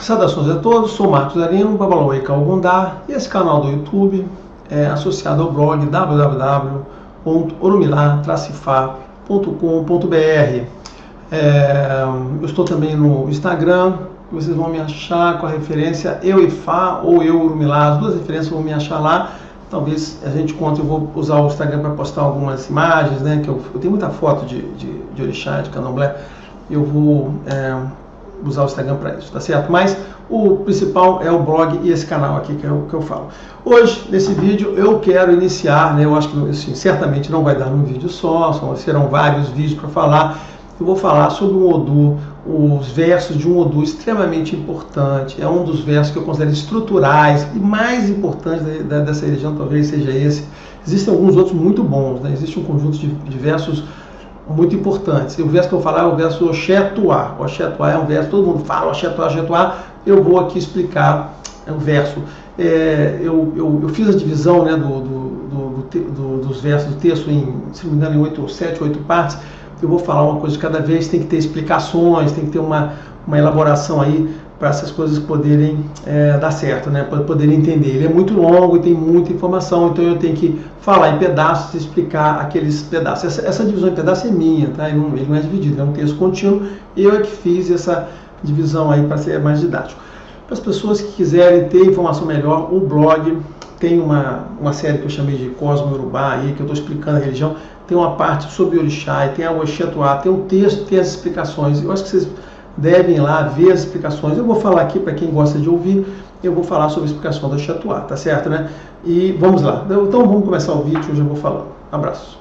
Saudações a todos, sou Marcos Arino, Babalaway Calgundá, e esse canal do YouTube é associado ao blog www.orumilá-fa.com.br. Eu estou também no Instagram, vocês vão me achar com a referência Eu e Fá ou Eu Orumilá, as duas referências vão me achar lá. Talvez a gente conte, eu vou usar o Instagram para postar algumas imagens, né, que eu tenho muita foto de orixá, de candomblé, eu vou usar o Instagram para isso, tá certo? Mas o principal é o blog e esse canal aqui que eu falo. Hoje, nesse vídeo, eu quero iniciar, né, eu acho que assim, certamente não vai dar num vídeo só, serão vários vídeos para falar. Eu vou falar sobre um Odu, os versos de um Odu extremamente importante. É um dos versos que eu considero estruturais e mais importantes dessa religião, talvez seja esse. Existem alguns outros muito bons, né? Existe um conjunto de versos muito importantes. E o verso que eu vou falar é o verso Oxétuá. O Oxétuá é um verso, todo mundo fala Oxétuá, Oxétuá. Eu vou aqui explicar o verso. Eu fiz a divisão, né, dos versos do texto em, se não me engano, em 7 ou 8 partes. Eu vou falar uma coisa de cada vez, tem que ter explicações, tem que ter uma elaboração aí para essas coisas poderem dar certo, né? Para poderem entender. Ele é muito longo e tem muita informação, então eu tenho que falar em pedaços e explicar aqueles pedaços. Essa divisão em pedaços é minha, tá? Ele não é dividido, é um texto contínuo. Eu é que fiz essa divisão aí para ser mais didático. Para as pessoas que quiserem ter informação melhor, o blog tem uma série que eu chamei de Cosmo Urubá, aí, que eu estou explicando a religião. Tem uma parte sobre orixá, tem a Oxétuá, tem um texto, tem as explicações. Eu acho que vocês devem ir lá ver as explicações. Eu vou falar aqui para quem gosta de ouvir, eu vou falar sobre a explicação da Oxétuá, tá certo, né? E vamos lá. Então vamos começar o vídeo, hoje eu vou falando. Abraço.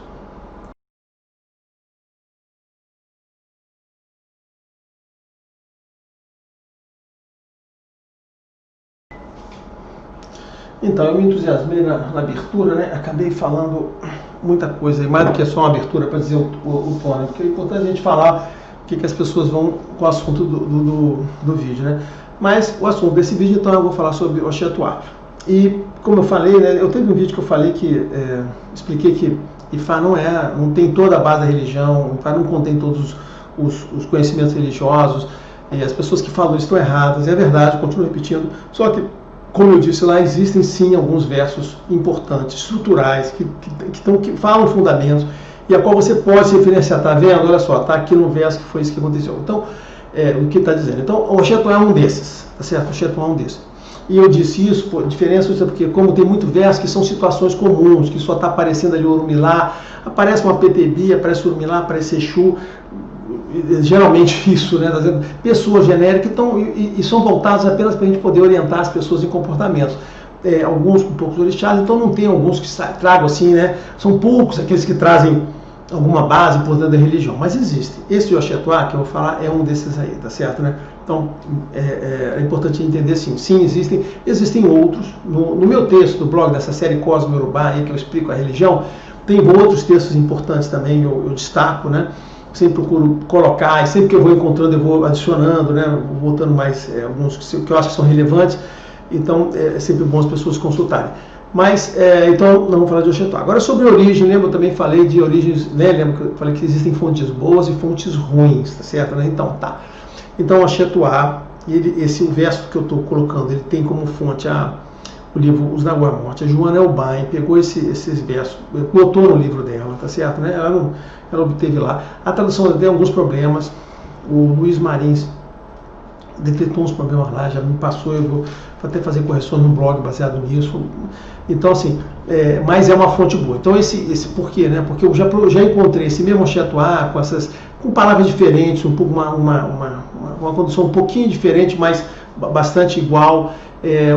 Então, eu me entusiasmei na abertura, né? Acabei falando muita coisa, mais do que só uma abertura para dizer o tom, né? Porque é importante a gente falar o que as pessoas vão com o assunto do vídeo, né? Mas o assunto desse vídeo, então, eu vou falar sobre Oxétuá. E, como eu falei, né? Eu teve um vídeo que eu falei que expliquei que Ifá não tem toda a base da religião, Ifá não contém todos os conhecimentos religiosos, e as pessoas que falam isso estão erradas, é verdade, eu continuo repetindo, só que, como eu disse lá, existem sim alguns versos importantes, estruturais, que falam fundamentos, e a qual você pode se referenciar. Está vendo? Olha só, está aqui no verso que foi isso que aconteceu. Então, o que está dizendo? Então, o Oxétuá é um desses, tá certo? O Oxétuá é um desses. E eu disse isso, diferença porque como tem muito verso que são situações comuns, que só está aparecendo ali o Orumilá, aparece uma PTB, aparece o Orumilá, aparece Exu, geralmente isso, né? Pessoas genéricas e são voltadas apenas para a gente poder orientar as pessoas em comportamentos. Alguns com poucos orixás, então não tem alguns que tragam assim, né? São poucos aqueles que trazem alguma base importante da religião, mas existe. Esse Oxétuá que eu vou falar é um desses aí, tá certo, né? Então é importante entender sim, existem outros. No meu texto do blog dessa série Cosmo Urubá, aí que eu explico a religião, tem outros textos importantes também, eu destaco, né? Sempre procuro colocar, e sempre que eu vou encontrando eu vou adicionando, né, vou botando mais alguns que eu acho que são relevantes, então é sempre bom as pessoas consultarem. Mas, então, nós vamos falar de Oxétuá. Agora, sobre origem, lembra, eu também falei de origens, né, lembra que eu falei que existem fontes boas e fontes ruins, tá certo? Né? Então, tá. Então, Oxétuá, o verso que eu estou colocando, ele tem como fonte o livro Os Naguamorte. A Joana Elbain pegou esses versos, botou no livro dela, tá certo? Né? Ela obteve lá. A tradução tem alguns problemas. O Luiz Marins detectou uns problemas lá, já me passou, eu vou até fazer correções no blog baseado nisso. Então, assim, mas é uma fonte boa. Então, esse por quê? Né? Porque eu já encontrei esse mesmo Oxétuá com palavras diferentes, um pouco uma condição um pouquinho diferente, mas bastante igual,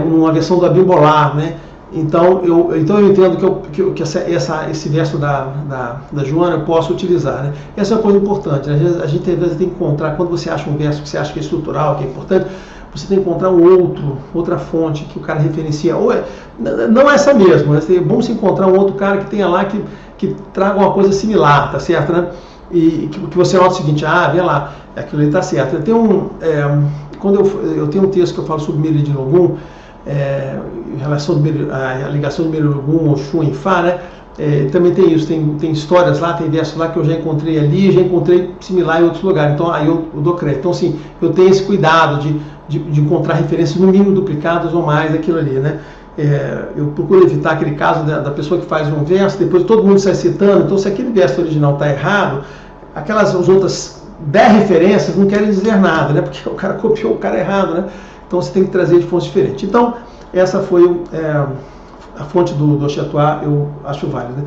uma versão do Abimbolar, né? Então eu entendo que esse verso da Joana eu posso utilizar, né? Essa é uma coisa importante, né? A gente às vezes tem que encontrar, quando você acha um verso que você acha que é estrutural, que é importante, você tem que encontrar outra fonte que o cara referencia, ou não essa mesmo, né? É bom se encontrar um outro cara que tenha lá que traga uma coisa similar, tá certo, né? E que você nota o seguinte, vê lá, aquilo ali tá certo. Eu tenho eu tenho um texto que eu falo sobre Miri de Logum, em relação à ligação do Miri Logum, Oxum e Fá, né? Também tem isso, tem histórias lá, tem versos lá que eu já encontrei ali, já encontrei similar em outros lugares, então aí eu dou crédito. Então, assim, eu tenho esse cuidado de encontrar referências no mínimo duplicadas ou mais daquilo ali, né? Eu procuro evitar aquele caso da pessoa que faz um verso, depois todo mundo sai citando, então se aquele verso original está errado, aquelas as outras 10 referências não querem dizer nada, né? Porque o cara copiou o cara errado, né? Então você tem que trazer de fontes diferentes. Então, essa foi a fonte do Oxatuá, eu acho válida.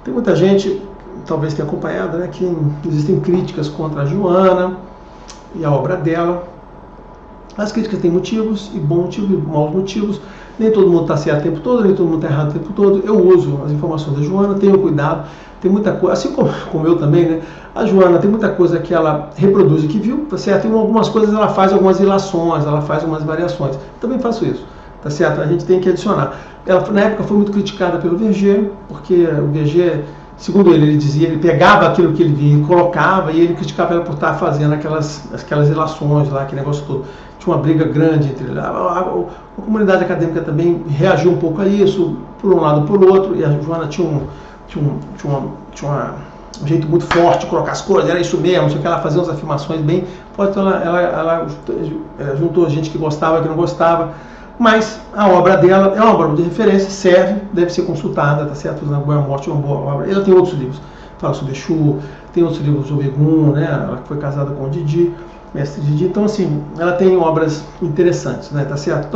Tem muita gente, talvez tenha acompanhado, né, que existem críticas contra a Joana e a obra dela. As críticas têm motivos, e bons motivos, e maus motivos. Nem todo mundo está certo o tempo todo, nem todo mundo está errado o tempo todo. Eu uso as informações da Joana, tenho cuidado. Tem muita coisa, assim como eu também, né? A Joana tem muita coisa que ela reproduz e que viu, tá certo? Tem algumas coisas ela faz algumas ilações, ela faz algumas variações. Também faço isso, tá certo? A gente tem que adicionar. Ela, na época, foi muito criticada pelo Verger, porque o Verger, segundo ele dizia, ele pegava aquilo que ele via e colocava, e ele criticava ela por estar fazendo aquelas ilações lá, aquele negócio todo. Tinha uma briga grande entre eles. A comunidade acadêmica também reagiu um pouco a isso, por um lado ou por outro, e a Joana tinha um jeito muito forte de colocar as coisas, era isso mesmo, só que ela fazia umas afirmações bem fortes, então ela juntou gente que gostava, que não gostava. Mas a obra dela é uma obra de referência, serve, deve ser consultada, tá certo? A Boa Morte é uma boa obra. Ela tem outros livros, fala sobre Exu, tem outros livros sobre Ogum, né? Ela foi casada com o Didi, mestre Didi. Então, assim, ela tem obras interessantes, né? Tá certo?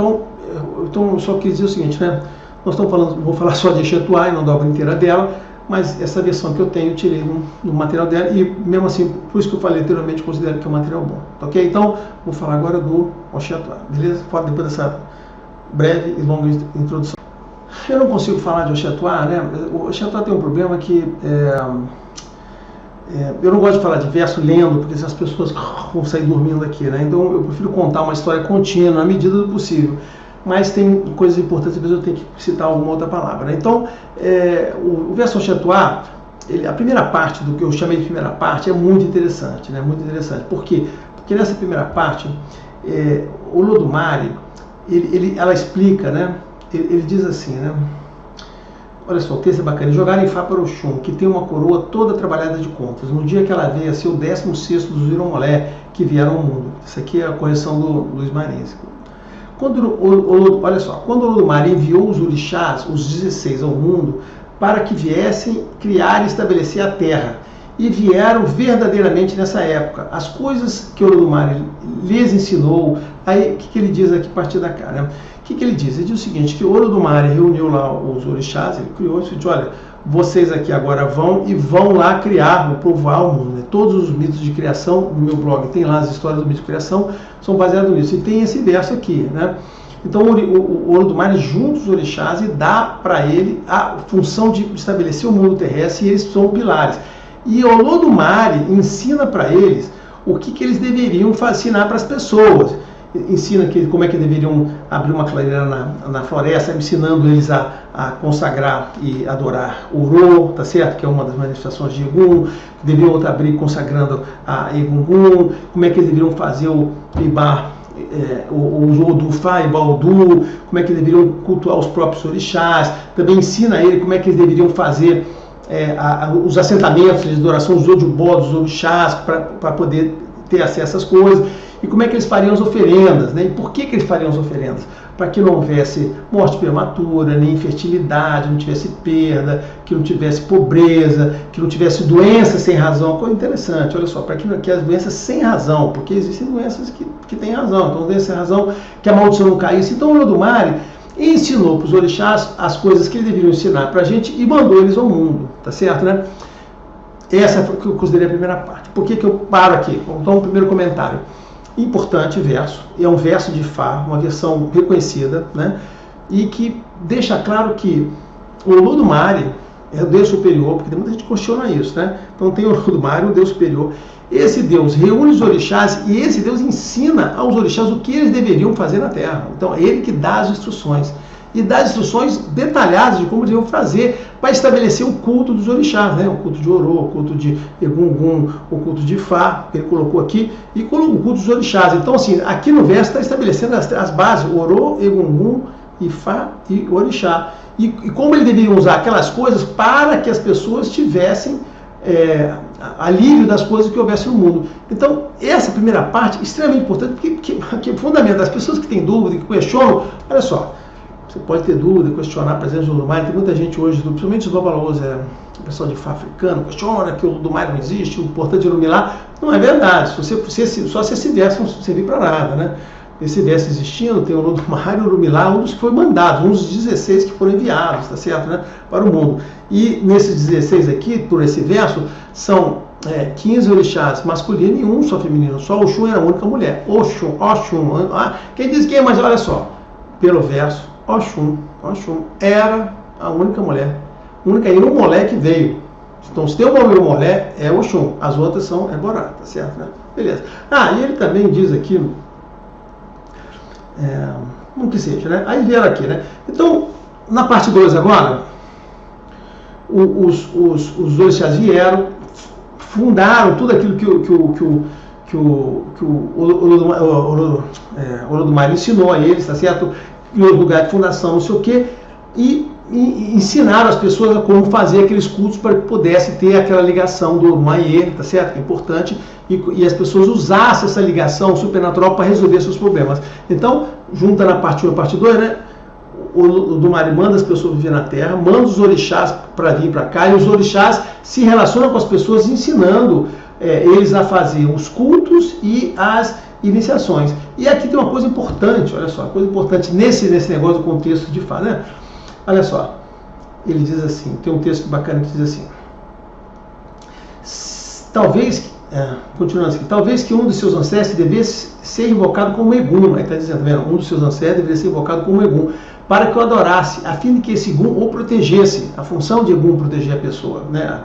Então eu só quis dizer o seguinte, né? Nós estamos falando, vou falar só de Oxatuá e não da obra inteira dela, mas essa versão que eu tenho, eu tirei no material dela, e mesmo assim, por isso que eu falei anteriormente, considero que é um material bom. Ok? Então, vou falar agora do Oxatuá, beleza? Depois dessa breve e longa introdução. Eu não consigo falar de Oxatuá, né? O Oxatuá tem um problema que eu não gosto de falar de verso lendo, porque as pessoas vão sair dormindo aqui, né? Então eu prefiro contar uma história contínua, na medida do possível. Mas tem coisas importantes, às vezes eu tenho que citar alguma outra palavra, né? Então, o verso Oxatuá, a primeira parte do que eu chamei de primeira parte é muito interessante, né? Muito interessante. Por quê? Porque nessa primeira parte, o Olodumare, ela explica, né? Ele diz assim, né? Olha só, o texto é bacana. Jogaram em Fá para Oxum, que tem uma coroa toda trabalhada de contas, no dia que ela veio a ser o 16º dos Iromolé que vieram ao mundo. Isso aqui é a correção do Luiz Marins. Olha só, quando o Olodumare enviou os orixás, os 16, ao mundo, para que viessem criar e estabelecer a terra, e vieram verdadeiramente nessa época. As coisas que o Olodumare lhes ensinou, aí o que ele diz aqui a partir da cara? Né? O que ele diz? Ele diz o seguinte, que o Olodumare reuniu lá os orixás, ele criou isso e disse, olha, vocês aqui agora vão lá criar, povoar o mundo. Né? Todos os mitos de criação, no meu blog tem lá as histórias do mito de criação, são baseados nisso. E tem esse verso aqui, né? Então o Olodumare junta os orixás e dá para ele a função de estabelecer o mundo terrestre, e eles são pilares. E o Olodumare ensina para eles o que eles deveriam ensinar para as pessoas. Ensina como é que deveriam abrir uma clareira na floresta, ensinando eles a consagrar e adorar o Oro, tá certo? Que é uma das manifestações de Egum. Deveriam abrir consagrando a Egungun. Como é que eles deveriam fazer o Ibá, o Odufá, Ibaodu, como é que eles deveriam cultuar os próprios orixás. Também ensina ele como é que eles deveriam fazer os assentamentos de adoração, os Odubó, dos orixás, para poder ter acesso às coisas, e como é que eles fariam as oferendas, né? E por que eles fariam as oferendas? Para que não houvesse morte prematura, nem infertilidade, não tivesse perda, que não tivesse pobreza, que não tivesse doenças sem razão. Coisa interessante, olha só, para que as doenças sem razão, porque existem doenças que têm razão, então doenças sem razão, que a maldição não caísse. Então o Olodumare ensinou para os orixás as coisas que eles deveriam ensinar para a gente e mandou eles ao mundo, tá certo, né? Essa foi o que eu considerei a primeira parte. Por que eu paro aqui? Então, o primeiro comentário. Importante verso, é um verso de Fá, uma versão reconhecida, né? E que deixa claro que o Olodumare é o Deus superior, porque muita gente questiona isso, né? Então tem o Olodumare, o Deus superior. Esse Deus reúne os orixás e esse Deus ensina aos orixás o que eles deveriam fazer na Terra. Então é ele que dá as instruções. E dá instruções detalhadas de como deveriam fazer para estabelecer o culto dos orixás, né? O culto de Oro, o culto de Egungun, o culto de Fá, que ele colocou aqui, e o culto dos orixás. Então, assim, aqui no verso está estabelecendo as bases, Oro, Egungun, Ifá e Orixá. e como ele deveria usar aquelas coisas para que as pessoas tivessem alívio das coisas que houvesse no mundo. Então, essa primeira parte é extremamente importante, porque fundamenta as pessoas que têm dúvida, que questionam. Olha só, você pode ter dúvida, questionar a presença do Olodumare. Tem muita gente hoje, principalmente os babalôs, o pessoal de Fá africano, questiona que o Olodumare não existe, o importante é iluminar. Não é verdade. Só se esse verso não servir para nada, né? Esse verso existindo, tem o Olodumare e o Orumilá, um dos que foi mandado, um dos 16 que foram enviados, tá certo, né, para o mundo. E nesses 16 aqui, por esse verso, são 15 orixás masculinos e um só feminino. Só Oxum era a única mulher. Oxum. Quem diz que é, mas olha só, pelo verso, Oxum era a única mulher. Única Irumolé que veio. Então, se tem uma Irumolé, é Oxum. As outras são Borá, tá certo, né? Beleza. E ele também diz aqui, não que seja, né? Aí vieram aqui, né? Então, na parte 2 agora, os orixás vieram, fundaram tudo aquilo que o Olodumare ensinou a eles, tá certo? Em outro lugar de fundação, não sei o quê, e ensinaram as pessoas a como fazer aqueles cultos para que pudesse ter aquela ligação do Maiê, tá certo? Que é importante, e as pessoas usassem essa ligação supernatural para resolver seus problemas. Então, junta na parte 1 e parte 2, né? O Olodumare manda as pessoas viver na Terra, manda os orixás para vir para cá, e os orixás se relacionam com as pessoas ensinando eles a fazer os cultos e as iniciações. E aqui tem uma coisa importante, olha só, coisa importante nesse negócio do contexto de Fá, né? Olha só, ele diz assim, tem um texto bacana que diz assim, continuando assim, talvez que um dos seus ancestros devesse ser invocado como Egum, aí está dizendo, vendo? Um dos seus ancestros deveria ser invocado como Egum, para que o adorasse, a fim de que esse Egum o protegesse. A função de Egum proteger a pessoa, né?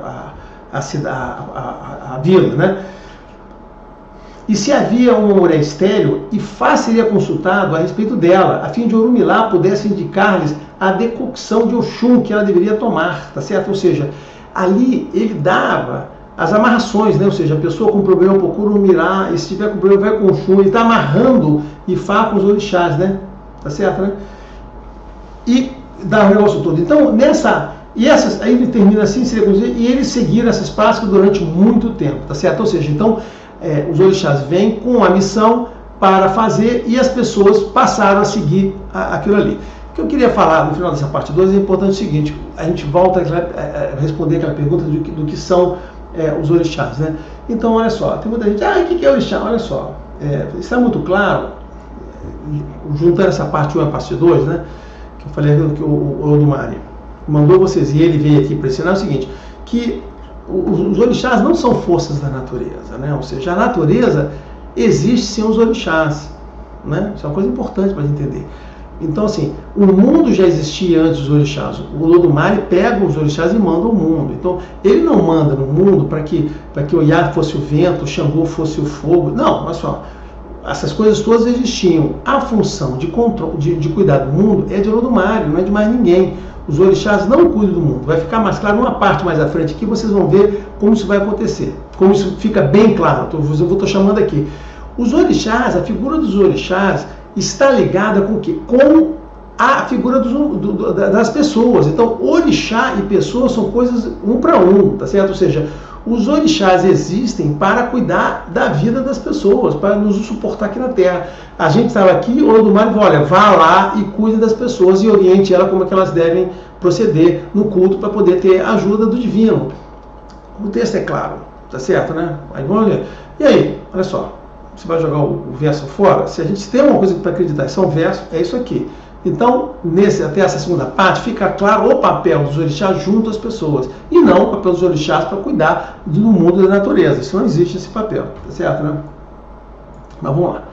A vila, né? E se havia uma mulher estéril, Ifá seria consultado a respeito dela, a fim de Orumilá pudesse indicar-lhes a decocção de Oxum que ela deveria tomar, tá certo? Ou seja, ali ele dava as amarrações, né? Ou seja, a pessoa com problema procura Orumilá, e se tiver com problema vai com Oxum, ele está amarrando Ifá com os orixás, né? Tá certo, né? E dá o negócio todo. Então, aí ele termina assim, e eles seguiram essas práticas durante muito tempo, tá certo? Ou seja, então, os orixás vêm com a missão para fazer e as pessoas passaram a seguir aquilo ali. O que eu queria falar no final dessa parte 2 é importante o seguinte, a gente volta a responder aquela pergunta do que são os orixás, né? Então, olha só, tem muita gente, o que é orixá? Olha só, está muito claro, juntando essa parte 1 e a parte 2, né? Que eu falei que o Olodumare mandou vocês, e ele veio aqui para ensinar o seguinte, que os orixás não são forças da natureza, né? Ou seja, a natureza existe sem os orixás, né? Isso é uma coisa importante para entender. Então, assim, o mundo já existia antes dos orixás. O Olodumare pega os orixás e manda o mundo. Então, ele não manda no mundo para que o Iá fosse o vento, o Xangô fosse o fogo. Não, olha só. Essas coisas todas existiam. A função de controle, de cuidar do mundo é de Olodumare, não é de mais ninguém. Os orixás não cuidam do mundo. Vai ficar mais claro numa parte mais à frente aqui, vocês vão ver como isso vai acontecer. Como isso fica bem claro. Eu estou chamando aqui. Os orixás, a figura dos orixás está ligada com o quê? Com a figura das pessoas. Então, orixá e pessoa são coisas um para um, tá certo? Ou seja, os orixás existem para cuidar da vida das pessoas, para nos suportar aqui na Terra. A gente estava aqui, o Olodumare falou, olha, vá lá e cuide das pessoas e oriente ela como é que elas devem proceder no culto para poder ter a ajuda do divino. O texto é claro, tá certo, né? Aí vamos ver. E aí, olha só, você vai jogar o verso fora? Se a gente tem uma coisa para acreditar, são versos, é isso aqui. Então, até essa segunda parte, fica claro o papel dos orixás junto às pessoas, e não o papel dos orixás para cuidar do mundo da natureza. Isso não existe, esse papel, tá certo, né? Mas vamos lá.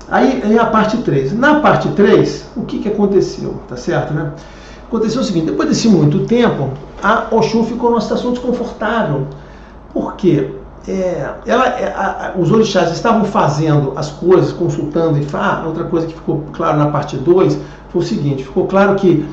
Aí a parte 3. Na parte 3, o que aconteceu, tá certo, né? Aconteceu o seguinte, depois desse muito tempo, a Oxum ficou numa situação desconfortável. Por quê? Os orixás estavam fazendo as coisas, consultando Ifá. Outra coisa que ficou claro na parte 2 foi o seguinte, ficou claro que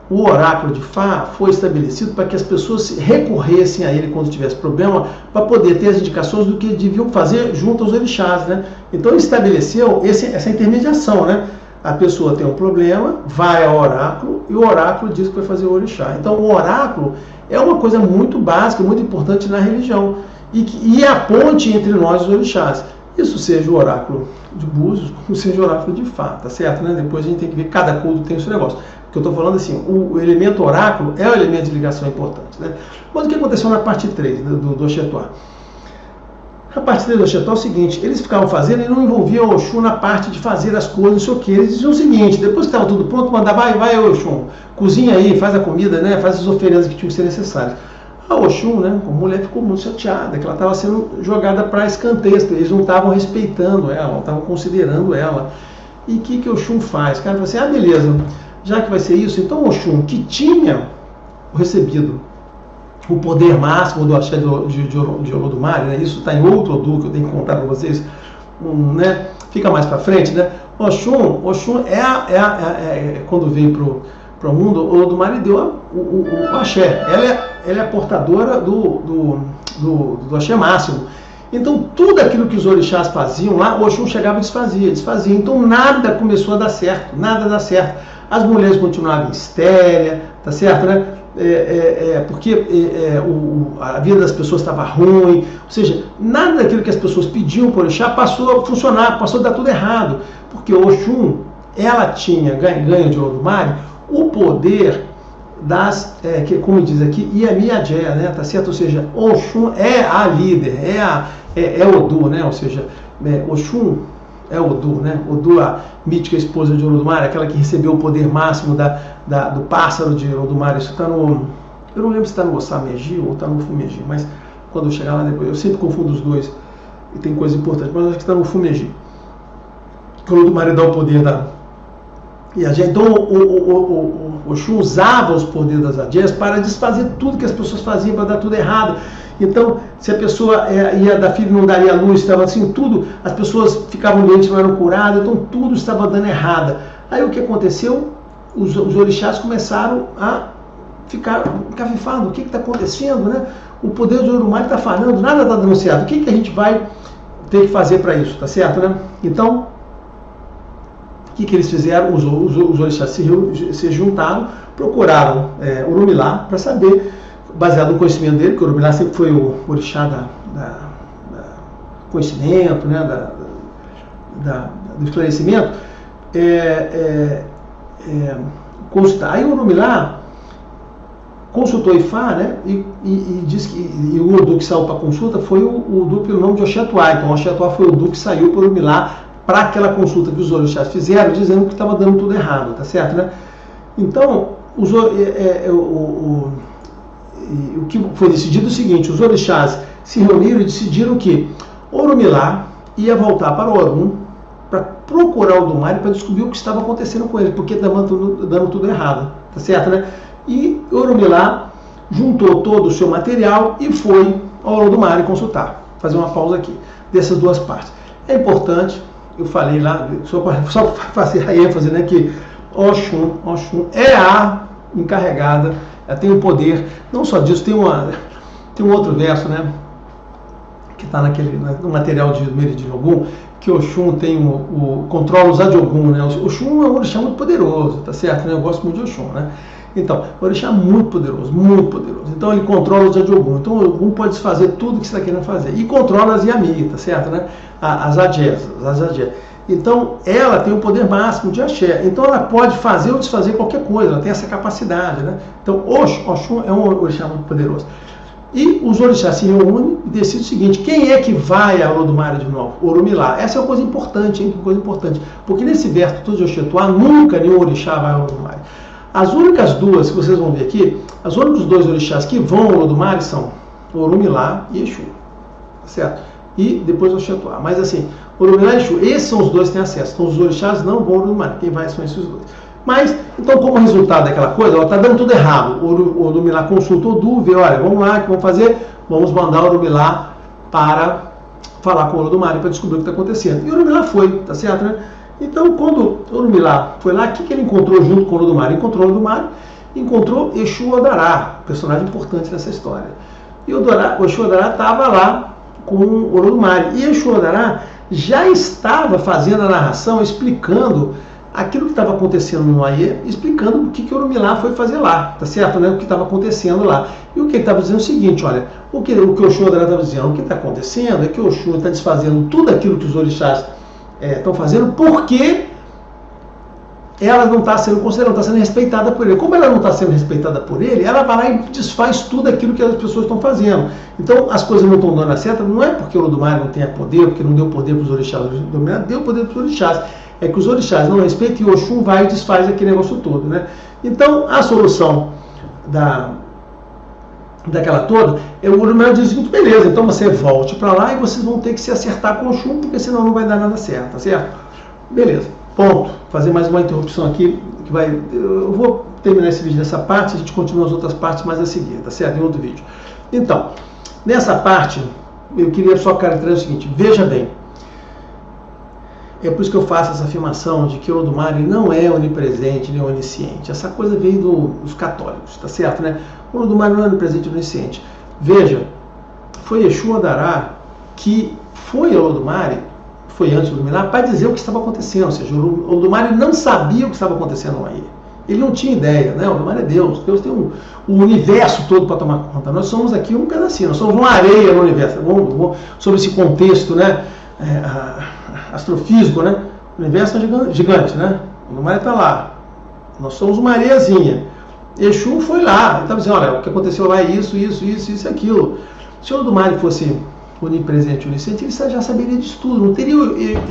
o oráculo de Fá foi estabelecido para que as pessoas recorressem a ele quando tivesse problema, para poder ter as indicações do que deviam fazer junto aos orixás, né? Então ele estabeleceu essa intermediação, né? A pessoa tem um problema, vai ao oráculo e o oráculo diz que vai fazer o orixá. Então o oráculo é uma coisa muito básica, muito importante na religião e é a ponte entre nós e os orixás. Isso seja o oráculo de Búzios, como seja o oráculo de Fá, tá certo? Né? Depois a gente tem que ver, cada culto tem o seu negócio. O que eu estou falando assim, o elemento oráculo é o elemento de ligação importante. Né? Mas o que aconteceu na parte 3 do Oxetuá? A parte 3 do Oxetuá é o seguinte, eles ficavam fazendo e não envolviam o Oxum na parte de fazer as coisas, não sei o que. Eles diziam o seguinte, depois que estava tudo pronto, mandava, vai Oxum, cozinha aí, faz a comida, né? Faz as oferendas que tinham que ser necessárias. A Oxum, né, a mulher ficou muito chateada, que ela estava sendo jogada para escanteio, eles não estavam respeitando ela, não estavam considerando ela. E o que Oxum faz? O cara falou assim, beleza, já que vai ser isso, então Oxum, que tinha recebido o poder máximo do axé de Olodumare, né, isso está em outro Odu que eu tenho que contar para vocês, né, fica mais para frente, né, Oxum quando veio para o mundo, o Olodumare deu o axé, ela é a portadora do axé máximo. Então, tudo aquilo que os orixás faziam lá, o Oxum chegava e desfazia. Então, nada começou a dar certo, nada dá certo. As mulheres continuavam em estéria, tá certo, né? Porque a vida das pessoas estava ruim, ou seja, nada daquilo que as pessoas pediam para o orixá passou a funcionar, passou a dar tudo errado. Porque o Oxum, ela tinha ganho de Olodumare o poder como diz aqui, Iamiajé, né, tá certo? Ou seja, Oxum é a líder, é Odu, né? Ou seja, Oxum é Odu, né? Odu, a mítica esposa de Olodumare, aquela que recebeu o poder máximo do pássaro de Olodumare. Isso está no... Eu não lembro se está no Ossameji ou está no Fumeji, mas quando eu chegar lá depois, eu sempre confundo os dois e tem coisa importante, mas acho que está no Fumeji. Que Olodumare dá o poder da Iajé. Então o Oxum usava os poderes das Ajés para desfazer tudo que as pessoas faziam, para dar tudo errado. Então, se a pessoa ia dar filho, não daria luz, estava assim, tudo, as pessoas ficavam doentes, não eram curadas, então tudo estava dando errado. Aí o que aconteceu? Os orixás começaram a ficar encafifados. O que está acontecendo, né? O poder de Olodumare está falhando, nada está dando certo. O que a gente vai ter que fazer para isso, tá certo, né? Então, o que eles fizeram? Os orixás se juntaram, procuraram Orumilá para saber, baseado no conhecimento dele, porque Orumilá sempre foi o orixá da conhecimento, né, do esclarecimento, consultar. Aí Orumilá consultou Ifá, né, e disse que o Odu que saiu para consulta foi o Odu pelo nome de Oxetuá. Então Oxetuá foi o Odu que saiu por Orumilá para aquela consulta que os orixás fizeram, dizendo que estava dando tudo errado, tá certo, né? Então, o que foi decidido é o seguinte, os orixás se reuniram e decidiram que Orumilá ia voltar para Orum para procurar o Olodumare para descobrir o que estava acontecendo com ele, porque estava dando tudo errado, tá certo, né? E Orumilá juntou todo o seu material e foi ao Olodumare consultar. Fazer uma pausa aqui, dessas duas partes. É importante, eu falei lá, só para fazer a ênfase, né, que Oxum é a encarregada, ela tem o poder, não só disso, tem um outro verso, né, que está no material de Meridi Ogum, que Oxum tem controla os Adiogum, né? Oxum é um orixá muito poderoso, tá certo? Né? Eu gosto muito de Oxum, né? Então, o orixá é muito poderoso, muito poderoso. Então ele controla os Adiogum. Então o Ogum pode fazer tudo que você está querendo fazer. E controla as Yami, tá certo, né? As Ajés. Então ela tem o poder máximo de Axé. Então ela pode fazer ou desfazer qualquer coisa, ela tem essa capacidade, né? Então Oxum é um orixá muito poderoso. E os orixás se reúnem e decidem o seguinte, quem é que vai a Olodumare de novo? Orumilá. Essa é uma coisa importante, hein? Coisa importante. Porque nesse verso todo de Oxetuá, nunca nenhum orixá vai a Olodumare. As únicas duas que vocês vão ver aqui, os únicos dois orixás que vão a Olodumare são Orumilá e Exu. Certo? E depois Oxetuá. Mas assim, Orumilá e Exu, esses são os dois que têm acesso. Então os orixás não vão a Olodumare. Quem vai são esses dois. Mas, então, como resultado daquela coisa, ela está dando tudo errado. O Orumilá consulta o Odu, vê, olha, vamos lá, o que vamos fazer? Vamos mandar o Orumilá para falar com o Olodumare para descobrir o que está acontecendo. E o Orumilá foi, tá certo, né? Então, quando o Orumilá foi lá, o que ele encontrou junto com o Olodumare? Encontrou o Olodumare, encontrou Exu Odará, personagem importante nessa história. E o Exu Odará estava lá com o Olodumare. E Exu Odará já estava fazendo a narração, explicando aquilo que estava acontecendo no Aie, explicando o que Orumilá foi fazer lá, tá certo? Né? O que estava acontecendo lá. E o que ele estava dizendo é o seguinte, olha, o que o Oxum Odará estava dizendo, o que está acontecendo é que o Oxum está desfazendo tudo aquilo que os orixás estão fazendo, porque ela não está sendo considerada, não está sendo respeitada por ele. Como ela não está sendo respeitada por ele, ela vai lá e desfaz tudo aquilo que as pessoas estão fazendo. Então, as coisas não estão dando certo, não é porque o Olodumare não tenha poder, porque não deu poder para os orixás, deu poder para os orixás. É que os orixás não respeitam e o Oxum vai e desfaz aquele negócio todo, né? Então, a solução daquela toda, o Olodumare diz, beleza, então você volte para lá e vocês vão ter que se acertar com o Oxum, porque senão não vai dar nada certo, tá certo? Beleza, ponto. Fazer mais uma interrupção aqui, que vai... Eu vou terminar esse vídeo nessa parte, a gente continua as outras partes mais a seguir, tá certo? Em outro vídeo. Então, nessa parte, eu queria só caracterizar o seguinte, veja bem, é por isso que eu faço essa afirmação de que o Olodumare não é onipresente nem onisciente. Essa coisa veio dos católicos, tá certo, né? O Olodumare não é onipresente nem onisciente. Veja, foi Exu Odará que foi ao Olodumare, foi antes do Olodumare, para dizer o que estava acontecendo. Ou seja, o Olodumare não sabia o que estava acontecendo aí. Ele não tinha ideia, né? O Olodumare é Deus. Deus tem o universo todo para tomar conta. Nós somos aqui um pedacinho, nós somos uma areia no universo. Sobre esse contexto, né? Astrofísico, né? O universo é gigante, né? O Olodumare está lá. Nós somos uma areiazinha. Exu foi lá. Ele estava dizendo, olha, o que aconteceu lá é isso e aquilo. Se o Olodumare fosse onipresente e onisciente, ele já saberia disso tudo. Não teria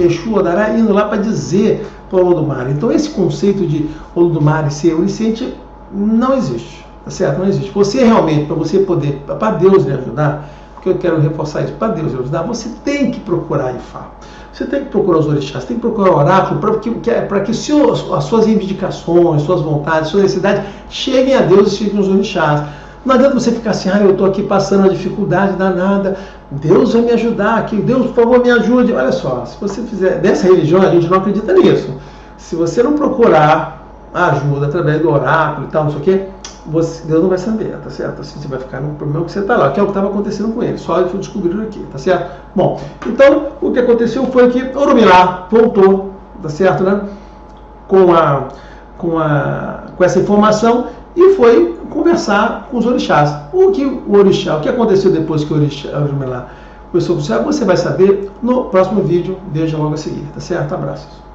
Exu Odará indo lá para dizer para o Olodumare. Então, esse conceito de Olodumare ser onisciente não existe. Tá certo? Não existe. Você realmente, para você poder, para Deus lhe ajudar, porque eu quero reforçar isso, para Deus lhe ajudar, você tem que procurar Ifá. Você tem que procurar os orixás, tem que procurar o oráculo para que as suas reivindicações, suas vontades, suas necessidades cheguem a Deus e cheguem aos orixás. Não adianta você ficar assim, eu estou aqui passando uma dificuldade danada, Deus vai me ajudar aqui, Deus, por favor, me ajude. Olha só, se você fizer dessa religião, a gente não acredita nisso. Se você não procurar ajuda através do oráculo e tal, não sei o quê, Deus não vai saber, tá certo? Assim você vai ficar no problema que você está lá, que é o que estava acontecendo com ele, só ele foi descobrindo aqui, tá certo? Bom, então o que aconteceu foi que Orumilá voltou, tá certo, né? Com essa informação e foi conversar com os orixás. O que aconteceu depois que o Orumilá conversou com o orixá, você vai saber no próximo vídeo, veja logo a seguir, tá certo? Abraços.